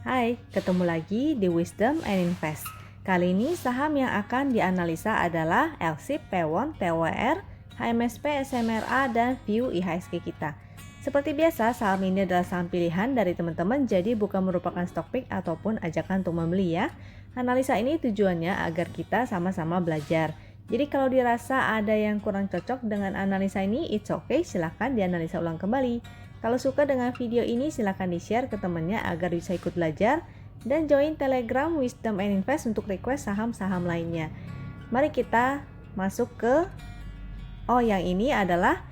Hai, ketemu lagi di Wisdom and Invest. Kali ini saham yang akan dianalisa adalah LSIP, Pewon, TWR, HMSP, SMRA, dan View IHSG kita. Seperti biasa, saham ini adalah saham pilihan dari teman-teman, jadi bukan merupakan stock pick ataupun ajakan untuk membeli ya. Analisa ini tujuannya agar kita sama-sama belajar. Jadi kalau dirasa ada yang kurang cocok dengan analisa ini, it's okay, silahkan dianalisa ulang kembali. Kalau suka dengan video ini, silahkan di-share ke temannya agar bisa ikut belajar. Dan join Telegram Wisdom and Invest untuk request saham-saham lainnya. Mari kita masuk ke... yang ini adalah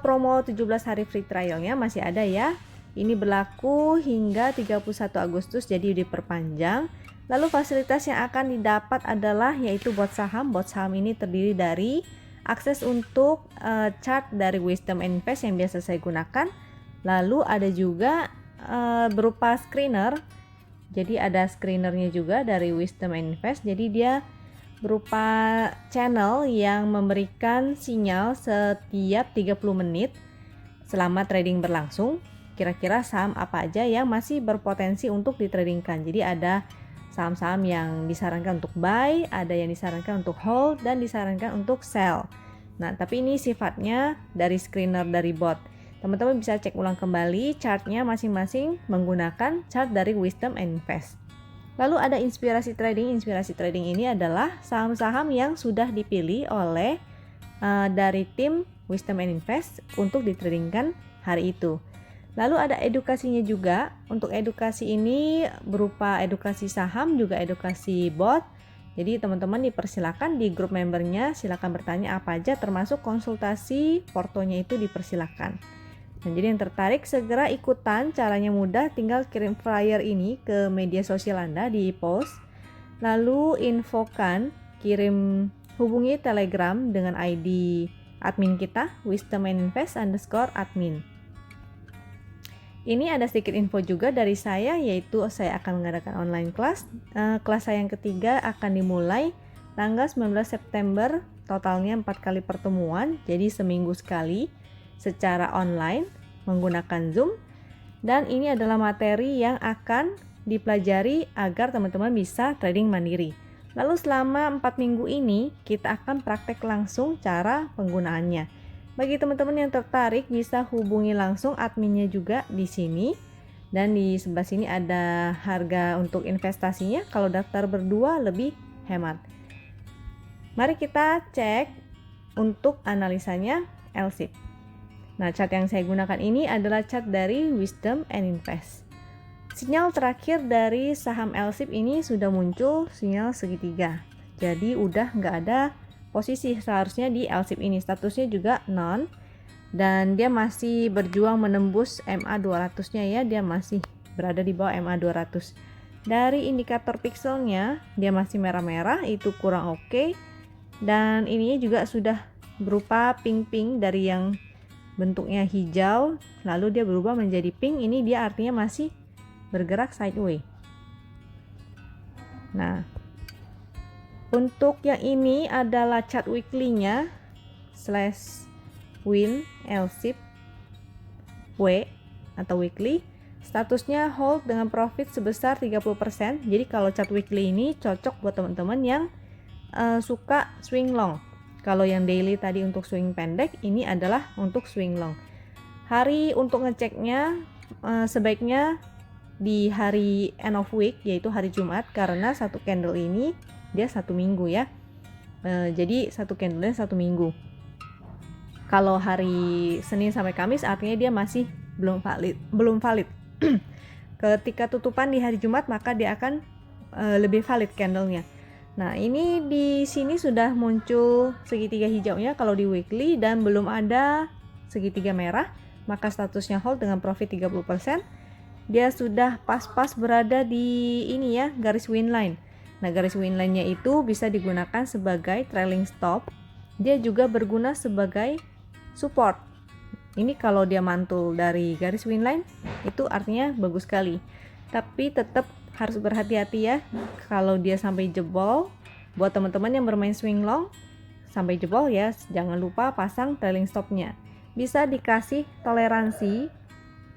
promo 17 hari free trialnya masih ada ya. Ini berlaku hingga 31 Agustus, jadi diperpanjang. Lalu fasilitas yang akan didapat adalah yaitu bot saham. Bot saham ini terdiri dari akses untuk chart dari Wisdom and Invest yang biasa saya gunakan. Lalu ada juga berupa screener. Jadi ada screenernya juga dari Wisdom and Invest. Jadi dia berupa channel yang memberikan sinyal setiap 30 menit selama trading berlangsung. Kira-kira saham apa aja yang masih berpotensi untuk ditradingkan. Jadi ada saham-saham yang disarankan untuk buy, ada yang disarankan untuk hold, dan disarankan untuk sell. Nah, tapi ini sifatnya dari screener dari bot. Teman-teman bisa cek ulang kembali chartnya masing-masing menggunakan chart dari Wisdom and Invest. Lalu ada inspirasi trading. Inspirasi trading ini adalah saham-saham yang sudah dipilih oleh dari tim Wisdom and Invest untuk ditradingkan hari itu. Lalu ada edukasinya juga. Untuk edukasi ini berupa edukasi saham, juga edukasi bot. Jadi teman-teman dipersilakan di grup membernya, silakan bertanya apa aja, termasuk konsultasi portonya itu dipersilakan. Nah, jadi yang tertarik segera ikutan, caranya mudah, tinggal kirim flyer ini ke media sosial Anda di post. Lalu infokan, hubungi Telegram dengan ID admin kita, wisdom_invest_admin. Ini ada sedikit info juga dari saya, yaitu saya akan mengadakan online class. Kelas saya yang ketiga akan dimulai tanggal 19 September, totalnya 4 kali pertemuan, jadi seminggu sekali secara online menggunakan Zoom. Dan ini adalah materi yang akan dipelajari agar teman-teman bisa trading mandiri. Lalu selama 4 minggu ini kita akan praktek langsung cara penggunaannya. Bagi teman-teman yang tertarik bisa hubungi langsung adminnya juga di sini. Dan di sebelah sini ada harga untuk investasinya. Kalau daftar berdua lebih hemat. Mari kita cek untuk analisanya LSIP. Nah, chart yang saya gunakan ini adalah chart dari Wisdom and Invest. Sinyal terakhir dari saham LSIP ini sudah muncul sinyal segitiga. Jadi udah nggak ada posisi seharusnya di LSIP ini, statusnya juga non, dan dia masih berjuang menembus MA 200-nya ya, dia masih berada di bawah MA 200. Dari indikator pixelnya dia masih merah-merah, itu kurang oke. Dan ininya juga sudah berupa pink-pink dari yang bentuknya hijau, lalu dia berubah menjadi pink, ini dia artinya masih bergerak sideways. Nah, untuk yang ini adalah chart weekly-nya /win LSIP W atau weekly. Statusnya hold dengan profit sebesar 30%. Jadi kalau chart weekly ini cocok buat teman-teman yang suka swing long. Kalau yang daily tadi untuk swing pendek, ini adalah untuk swing long. Hari untuk ngeceknya sebaiknya di hari end of week, yaitu hari Jumat, karena satu candle ini dia 1 minggu ya. Jadi satu candle-nya 1 minggu. Kalau hari Senin sampai Kamis artinya dia masih belum valid. Ketika tutupan di hari Jumat maka dia akan lebih valid candle-nya. Nah, ini di sini sudah muncul segitiga hijaunya kalau di weekly dan belum ada segitiga merah, maka statusnya hold dengan profit 30%. Dia sudah pas-pas berada di ini ya, garis win line. Nah, garis win line-nya itu bisa digunakan sebagai trailing stop. Dia juga berguna sebagai support. Ini kalau dia mantul dari garis win line, itu artinya bagus sekali. Tapi tetap harus berhati-hati ya. Kalau dia sampai jebol, buat teman-teman yang bermain swing long, sampai jebol ya, jangan lupa pasang trailing stop-nya. Bisa dikasih toleransi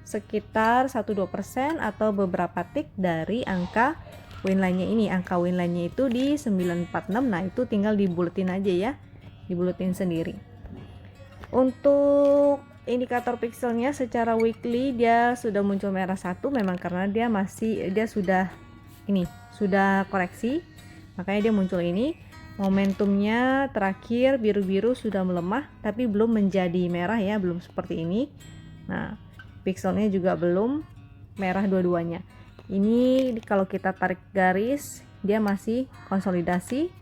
sekitar 1-2% atau beberapa tick dari angka win line-nya ini. Angka win line-nya itu di 946. Nah, itu tinggal dibuletin aja ya. Dibuletin sendiri. Untuk indikator pixelnya secara weekly dia sudah muncul merah 1, memang karena dia sudah koreksi. Makanya dia muncul ini. Momentumnya terakhir biru-biru sudah melemah tapi belum menjadi merah ya, belum seperti ini. Nah, pixelnya juga belum merah dua-duanya. Ini kalau kita tarik garis, dia masih konsolidasi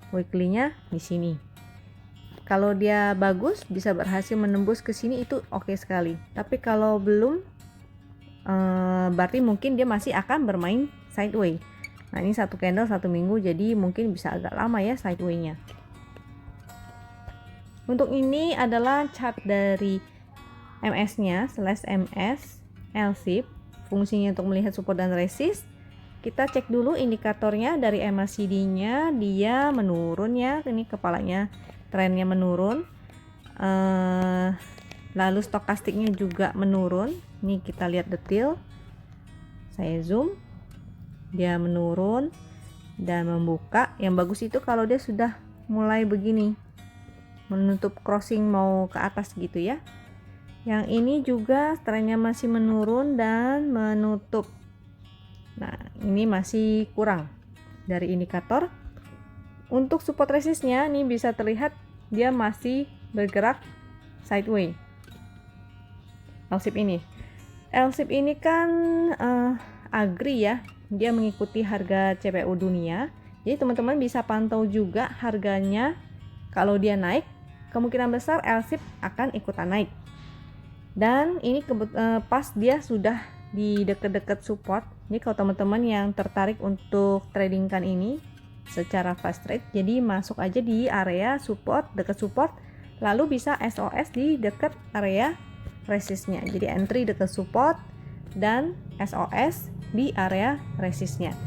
weekly-nya di sini. Kalau dia bagus, bisa berhasil menembus ke sini, itu oke sekali. Tapi kalau belum, berarti mungkin dia masih akan bermain sideways. Nah, ini satu candle 1 minggu, jadi mungkin bisa agak lama ya sideways-nya. Untuk ini adalah chart dari MS-nya, /MS, LSIP, fungsinya untuk melihat support dan resist. Kita cek dulu indikatornya dari MACD-nya, dia menurun ya, ini kepalanya trennya menurun. Lalu stokastiknya juga menurun. Ini kita lihat detail. Saya zoom. Dia menurun dan membuka. Yang bagus itu kalau dia sudah mulai begini, menutup crossing mau ke atas gitu ya. Yang ini juga trennya masih menurun dan menutup. Nah, ini masih kurang dari indikator. Untuk support resistnya ini bisa terlihat dia masih bergerak sideways. LSIP ini kan agri ya. Dia mengikuti harga CPO dunia. Jadi teman-teman bisa pantau juga harganya. Kalau dia naik, kemungkinan besar LSIP akan ikutan naik. Dan ini pas dia sudah di dekat-dekat support. Jadi kalau teman-teman yang tertarik untuk tradingkan ini secara fast trade, jadi masuk aja di area support, dekat support, lalu bisa SOS di dekat area resistnya. Jadi entry dekat support dan SOS di area resistnya.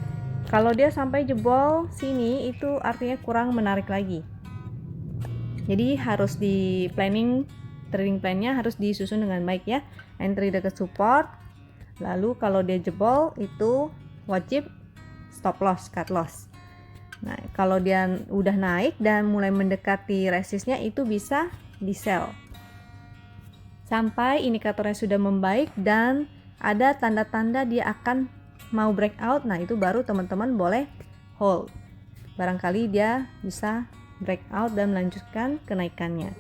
Kalau dia sampai jebol sini, itu artinya kurang menarik lagi. Jadi harus di trading plan-nya harus disusun dengan baik ya. Entry dekat support, lalu kalau dia jebol itu wajib stop loss, cut loss. Nah, kalau dia udah naik dan mulai mendekati resistnya, itu bisa di sell sampai indikatornya sudah membaik dan ada tanda-tanda dia akan mau breakout. Nah, itu baru teman-teman boleh hold. Barangkali dia bisa breakout dan melanjutkan kenaikannya.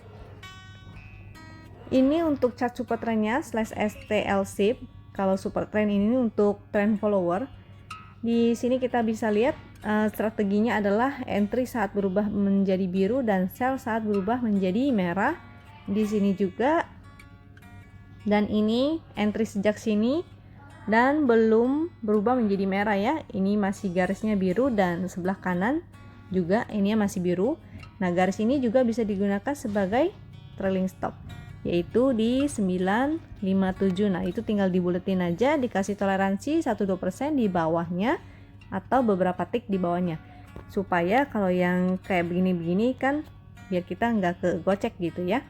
Ini untuk chart super trendnya /STLSIP. Kalau super trend ini untuk trend follower. Di sini kita bisa lihat strateginya adalah entry saat berubah menjadi biru dan sell saat berubah menjadi merah. Di sini juga. Dan ini entry sejak sini dan belum berubah menjadi merah ya. Ini masih garisnya biru dan sebelah kanan juga ini masih biru. Nah, garis ini juga bisa digunakan sebagai trailing stop, yaitu di 957. Nah, itu tinggal dibuletin aja, dikasih toleransi 1-2% di bawahnya atau beberapa tick di bawahnya. Supaya kalau yang kayak begini-begini kan biar kita nggak kegocek gitu ya.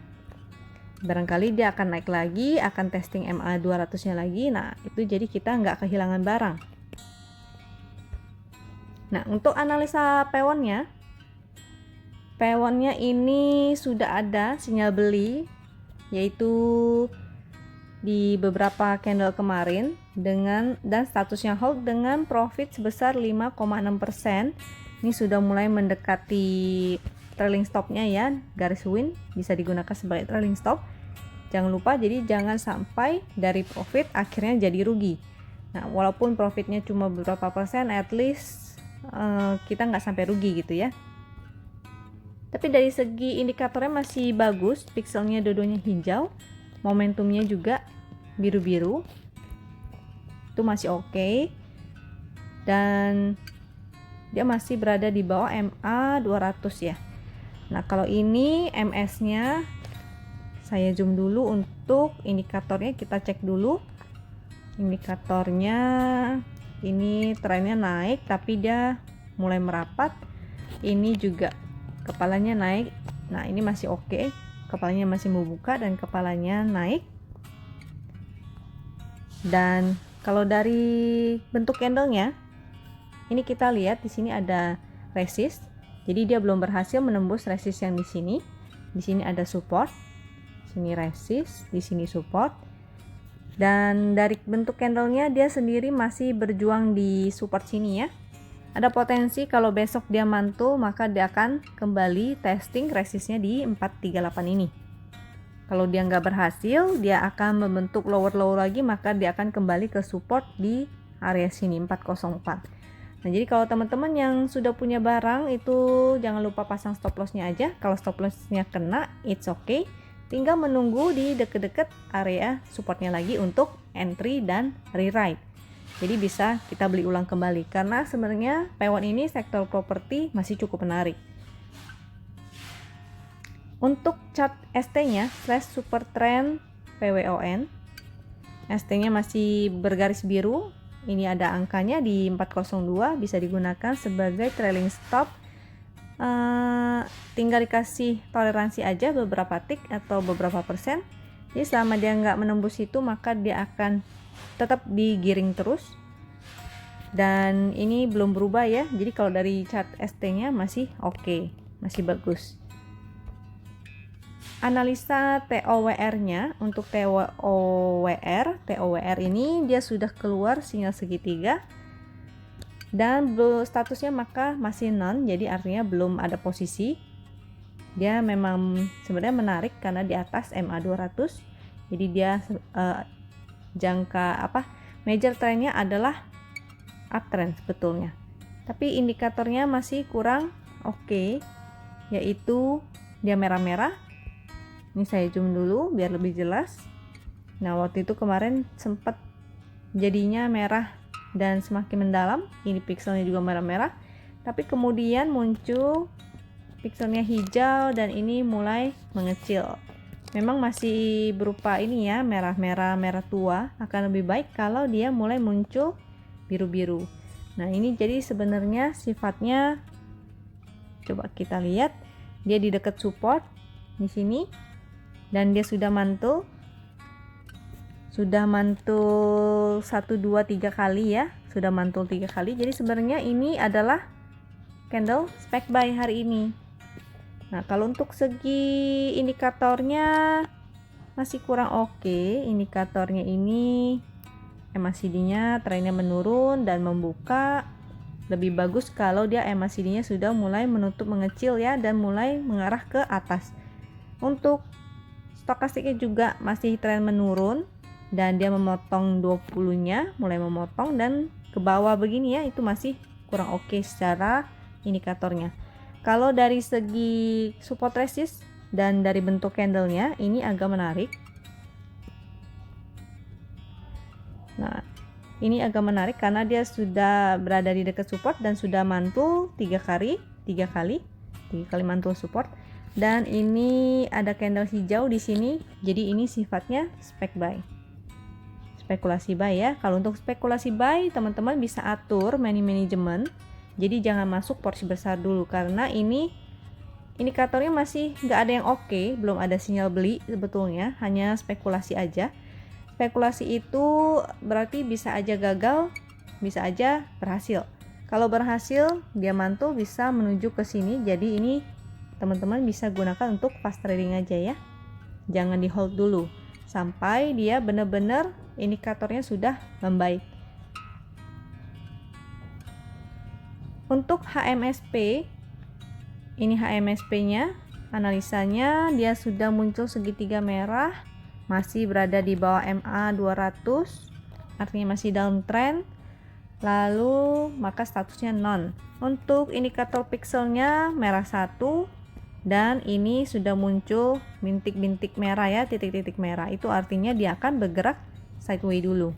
Barangkali dia akan naik lagi, akan testing MA 200-nya lagi. Nah, itu jadi kita nggak kehilangan barang. Nah, untuk analisa pewonnya ini sudah ada sinyal beli, yaitu di beberapa candle kemarin dan statusnya hold dengan profit sebesar 5,6%. Ini sudah mulai mendekati trailing stopnya ya, garis win bisa digunakan sebagai trailing stop. Jangan lupa, jadi jangan sampai dari profit akhirnya jadi rugi. Nah, walaupun profitnya cuma beberapa persen, at least kita nggak sampai rugi gitu ya. Tapi dari segi indikatornya masih bagus, pixelnya dua-duanya hijau, momentumnya juga biru-biru, itu masih oke. Dan dia masih berada di bawah MA 200 ya. Nah, kalau ini MS-nya saya zoom dulu untuk indikatornya, kita cek dulu. Indikatornya ini trennya naik tapi dia mulai merapat. Ini juga kepalanya naik. Nah, ini masih oke. Kepalanya masih membuka dan kepalanya naik. Dan kalau dari bentuk candlenya, ini kita lihat di sini ada resist. Jadi dia belum berhasil menembus resist yang di sini. Di sini ada support. Sini resist, di sini support. Dan dari bentuk candlenya dia sendiri masih berjuang di support sini ya. Ada potensi kalau besok dia mantul maka dia akan kembali testing resistnya di 438 ini. Kalau dia nggak berhasil, dia akan membentuk lower low lagi, maka dia akan kembali ke support di area sini 404. Nah, jadi kalau teman-teman yang sudah punya barang itu jangan lupa pasang stop lossnya aja. Kalau stop lossnya kena, it's okay. Tinggal menunggu di deket-deket area supportnya lagi untuk entry dan rewrite. Jadi bisa kita beli ulang kembali karena sebenarnya P1 ini sektor properti masih cukup menarik. Untuk chart ST-nya /super trend PWON, ST-nya masih bergaris biru. Ini ada angkanya di 402, bisa digunakan sebagai trailing stop. Tinggal dikasih toleransi aja beberapa tick atau beberapa persen. Jadi selama dia nggak menembus itu maka dia akan tetap digiring terus. Dan ini belum berubah ya. Jadi kalau dari chart ST-nya masih oke, masih bagus. Analisa TOWR-nya, untuk TOWR ini dia sudah keluar sinyal segitiga dan statusnya maka masih non, jadi artinya belum ada posisi. Dia memang sebenarnya menarik karena di atas MA 200. Jadi dia major trendnya adalah uptrend sebetulnya. Tapi indikatornya masih kurang oke, yaitu dia merah-merah. Ini saya zoom dulu biar lebih jelas. Nah, waktu itu kemarin sempat jadinya merah dan semakin mendalam. Ini pixelnya juga merah-merah. Tapi kemudian muncul pixelnya hijau dan ini mulai mengecil. Memang masih berupa ini ya, merah-merah, merah tua. Akan lebih baik kalau dia mulai muncul biru-biru. Nah, ini jadi sebenarnya sifatnya, coba kita lihat, dia di dekat support di sini. Dan dia sudah mantul 1, 2, 3 kali ya, sudah mantul 3 kali. Jadi sebenarnya ini adalah candle spek buy hari ini. Nah, kalau untuk segi indikatornya masih kurang oke. Indikatornya ini MACD-nya trennya menurun dan membuka. Lebih bagus kalau dia MACD-nya sudah mulai menutup mengecil ya dan mulai mengarah ke atas. Untuk stokastiknya juga masih tren menurun dan dia memotong 20-nya, mulai memotong dan ke bawah begini ya, itu masih kurang oke secara indikatornya. Kalau dari segi support resist dan dari bentuk candlenya ini agak menarik. Nah, ini agak menarik karena dia sudah berada di dekat support dan sudah mantul 3 kali mantul support. Dan ini ada candle hijau di sini. Jadi ini sifatnya spek buy. Spekulasi buy ya. Kalau untuk spekulasi buy, teman-teman bisa atur money management. Jadi jangan masuk porsi besar dulu karena ini indikatornya masih nggak ada yang oke, belum ada sinyal beli sebetulnya, hanya spekulasi aja. Spekulasi itu berarti bisa aja gagal, bisa aja berhasil. Kalau berhasil, dia mantul bisa menuju ke sini. Jadi ini teman-teman bisa gunakan untuk fast trading aja ya. Jangan di hold dulu sampai dia benar-benar indikatornya sudah membaik. Untuk HMSP, ini HMSP-nya, analisanya dia sudah muncul segitiga merah, masih berada di bawah MA 200, artinya masih downtrend. Lalu maka statusnya non. Untuk indikator pixelnya merah 1. Dan ini sudah muncul bintik-bintik merah ya, titik-titik merah. Itu artinya dia akan bergerak sideways dulu.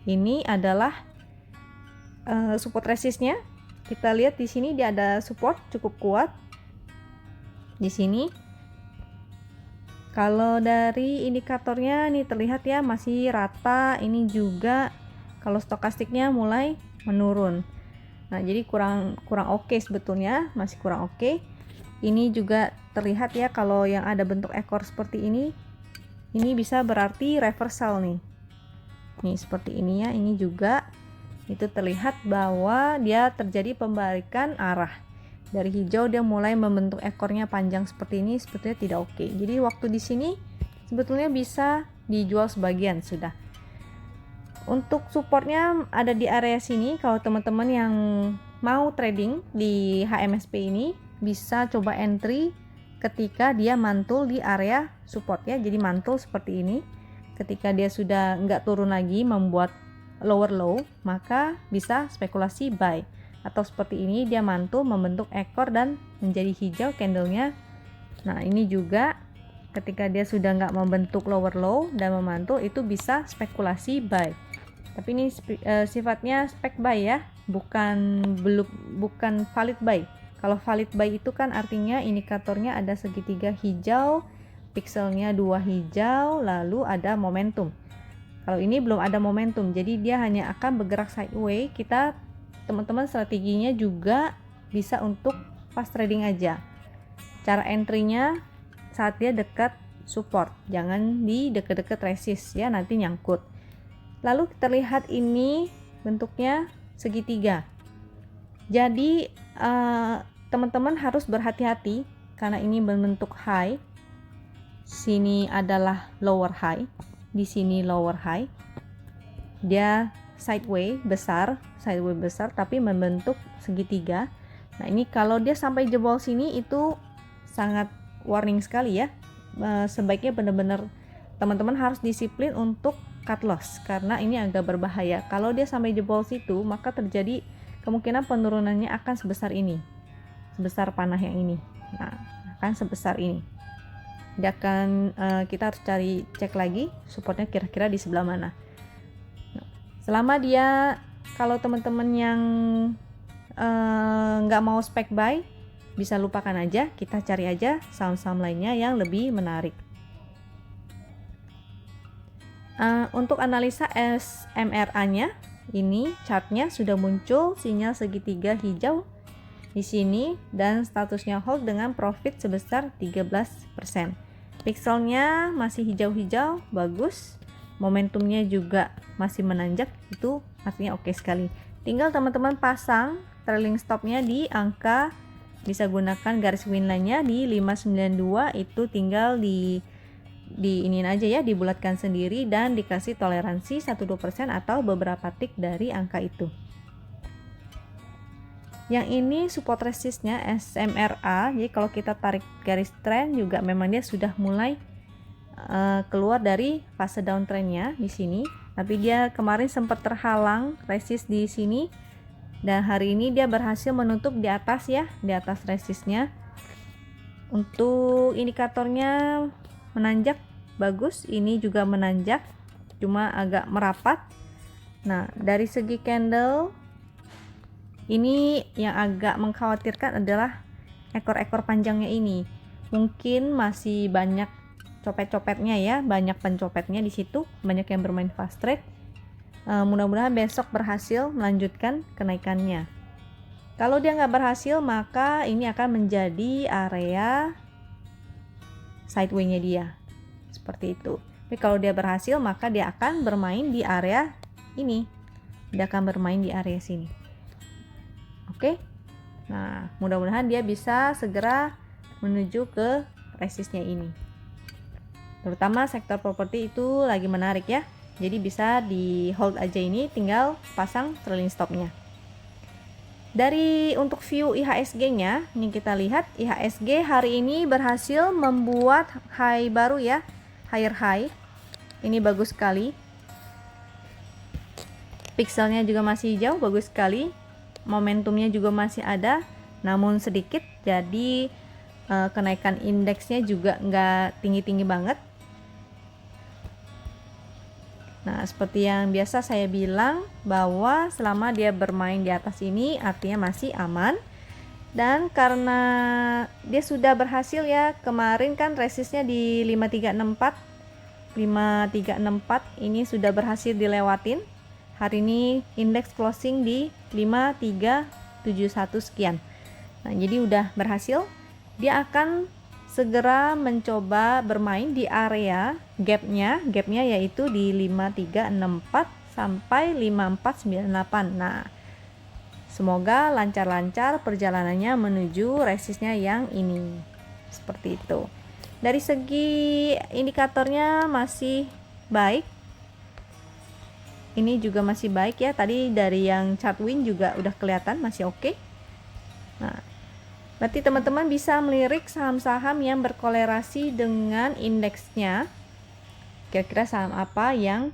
Ini adalah support resistnya. Kita lihat di sini dia ada support cukup kuat. Di sini. Kalau dari indikatornya nih terlihat ya masih rata. Ini juga kalau stokastiknya mulai menurun. Nah, jadi kurang oke sebetulnya, masih kurang oke. Ini juga terlihat ya kalau yang ada bentuk ekor seperti ini ini bisa berarti reversal nih. Nih seperti ini ya, ini juga itu terlihat bahwa dia terjadi pembalikan arah. Dari hijau dia mulai membentuk ekornya panjang seperti ini, sebetulnya tidak oke. Jadi waktu di sini sebetulnya bisa dijual sebagian sudah. Untuk supportnya ada di area sini. Kalau teman-teman yang mau trading di HMSP ini bisa coba entry ketika dia mantul di area support ya. Jadi mantul seperti ini. Ketika dia sudah nggak turun lagi membuat lower low, maka bisa spekulasi buy. Atau seperti ini dia mantul membentuk ekor dan menjadi hijau candlenya. Nah ini juga ketika dia sudah nggak membentuk lower low dan memantul, itu bisa spekulasi buy. Tapi ini sifatnya spek buy ya, bukan valid buy. Kalau valid buy itu kan artinya indikatornya ada segitiga hijau, pixelnya 2 hijau, lalu ada momentum. Kalau ini belum ada momentum, jadi dia hanya akan bergerak sideways. Kita teman-teman strateginya juga bisa untuk fast trading aja. Cara entry-nya saat dia dekat support, jangan di dekat-dekat resist ya, nanti nyangkut. Lalu kita lihat ini bentuknya segitiga. Jadi teman-teman harus berhati-hati karena ini berbentuk high. Sini adalah lower high, di sini lower high. Dia sideways besar tapi membentuk segitiga. Nah, ini kalau dia sampai jebol sini itu sangat warning sekali ya. Sebaiknya benar-benar teman-teman harus disiplin untuk cut loss karena ini agak berbahaya. Kalau dia sampai jebol situ, maka terjadi kemungkinan penurunannya akan sebesar ini, sebesar panah yang ini. Nah, akan sebesar ini. Dia akan kita harus cek lagi supportnya kira-kira di sebelah mana. Nah, selama dia, kalau teman-teman yang nggak mau spek buy, bisa lupakan aja. Kita cari aja saham-saham lainnya yang lebih menarik. Untuk analisa SMRA-nya, ini chartnya sudah muncul sinyal segitiga hijau di sini dan statusnya hold dengan profit sebesar 13%. Pixelnya masih hijau-hijau, bagus. Momentumnya juga masih menanjak, itu artinya oke sekali. Tinggal teman-teman pasang trailing stopnya di angka, bisa gunakan garis winline-nya di 592, itu tinggal di ini aja ya, dibulatkan sendiri dan dikasih toleransi 1-2% atau beberapa tick dari angka itu. Yang ini support resistnya SMRA. Jadi kalau kita tarik garis trend juga memang dia sudah mulai keluar dari fase downtrendnya di sini. Tapi dia kemarin sempat terhalang resist di sini dan hari ini dia berhasil menutup di atas ya, di atas resistnya. Untuk indikatornya menanjak, bagus. Ini juga menanjak, cuma agak merapat. Nah, dari segi candle ini yang agak mengkhawatirkan adalah ekor-ekor panjangnya ini. Mungkin masih banyak copet-copetnya ya, banyak pencopetnya di situ, banyak yang bermain fast trade. Mudah-mudahan besok berhasil melanjutkan kenaikannya. Kalau dia nggak berhasil, maka ini akan menjadi area sideways-nya dia. Seperti itu. Tapi kalau dia berhasil, maka dia akan bermain di area ini. Dia akan bermain di area sini. Oke. Nah, mudah-mudahan dia bisa segera menuju ke resistnya ini. Terutama sektor properti itu lagi menarik ya. Jadi bisa di hold aja ini, tinggal pasang trailing stopnya. Dari untuk view IHSG-nya, ini kita lihat IHSG hari ini berhasil membuat high baru ya. Higher high, ini bagus sekali. Pixelnya juga masih hijau, bagus sekali. Momentumnya juga masih ada, namun sedikit. Jadi kenaikan indeksnya juga nggak tinggi-tinggi banget. Nah, seperti yang biasa saya bilang bahwa selama dia bermain di atas ini artinya masih aman. Dan karena dia sudah berhasil ya, kemarin kan resistnya di 5364 ini sudah berhasil dilewatin. Hari ini indeks closing di 5371 sekian. Nah, jadi udah berhasil. Dia akan segera mencoba bermain di area gapnya yaitu di 5364 sampai 5498. Nah, semoga lancar-lancar perjalanannya menuju resistnya yang ini. Seperti itu. Dari segi indikatornya masih baik. Ini juga masih baik ya. Tadi dari yang chart win juga udah kelihatan masih oke. Nah, berarti teman-teman bisa melirik saham-saham yang berkolerasi dengan indeksnya. Kira-kira saham apa yang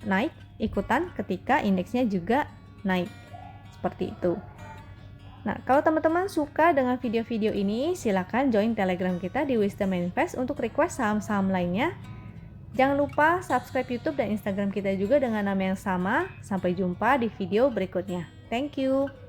naik ikutan ketika indeksnya juga naik. Seperti itu. Nah, kalau teman-teman suka dengan video-video ini, silakan join Telegram kita di Wisdom Invest untuk request saham-saham lainnya. Jangan lupa subscribe YouTube dan Instagram kita juga dengan nama yang sama. Sampai jumpa di video berikutnya. Thank you.